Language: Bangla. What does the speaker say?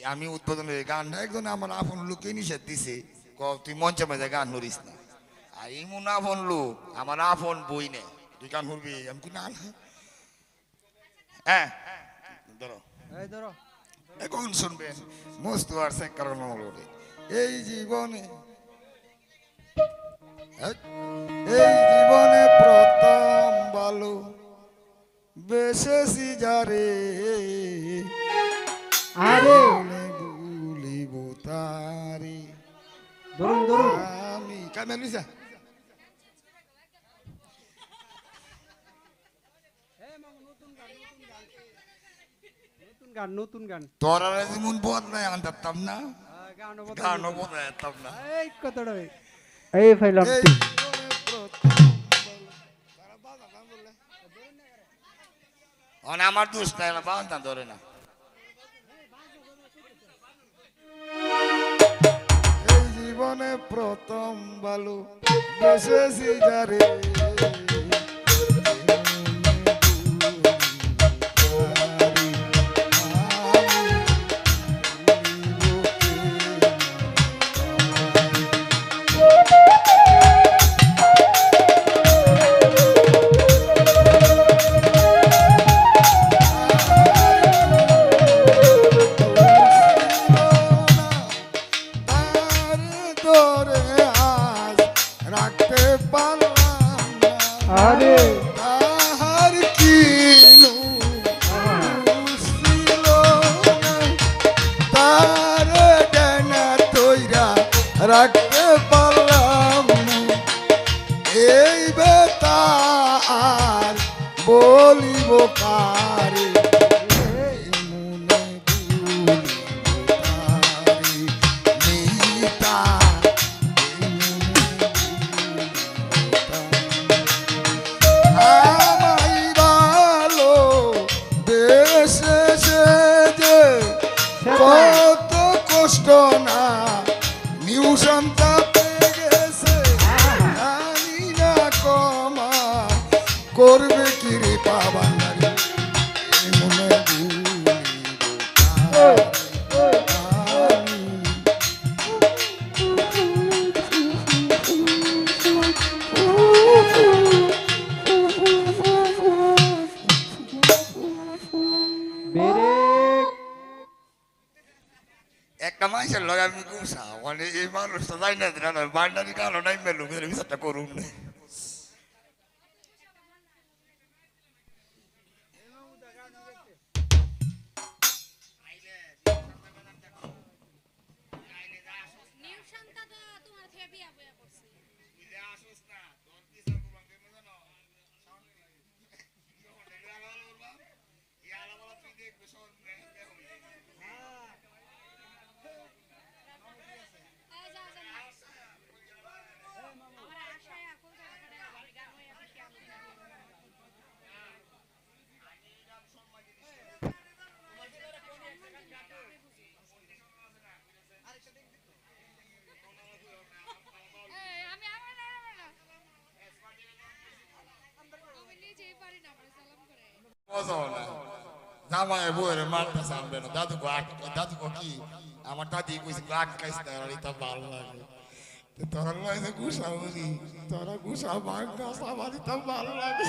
আমি উদ্বোধন গানটা একজন আমার আপন লোককে নিষেধ দিছে তুই মঞ্চে মাঝে গান ধরিস না আর এমন আপন লোক আমার আপন বই নে তুই গান ধরবি আমি কি না হ্যাঁ ধরো ধরো এখন শুনবেন মস্ত আর সে কারণ এই জীবনে এই জীবনে প্রথম ভালো বেশেছি যারে আরে ভুলিব তারে ধরুন ধরুন আমি কামেল নিসা নতুন গান তোরা যেমন বদলাই আনতাম না গানও গানও বদলাইতাম না এই কতটা এই ফাইলাম এই জীবনে প্রথম ভালো তারা বাধা না বললে আমার দোষ নাই না বাধা ধরে না এই জীবনে প্রথম ভালো বেশেছি যারে রাখতে পারলাম না আরে তাহার কিনু ছিল না তার ডানা তৈরা রাখতে পারলাম না এই বেতা আর বলিব কারে এই মনে ভুলিব তারে নিতা আমায় ভালো দেশে যে কত কষ্ট না নিউশনটা পেয়ে গেছে জানি না কমা করবে কি রে পাবান্ডারি মনে ভুলিব আমি বেরে একটা মানুষের লগে আমি গুছা মানে এই মানুষটা যাই না বান্ডারি কালো নাই মেলু বিচারটা করুন না জামাই বউয়ের মারতে সামবে না দাদুকে কি আমার দাদি কইছে আটকাইস না আর এটা ভালো লাগে তোরা লইছে গুছা তোরা গুছা মার গাছ আমার এটা ভালো লাগে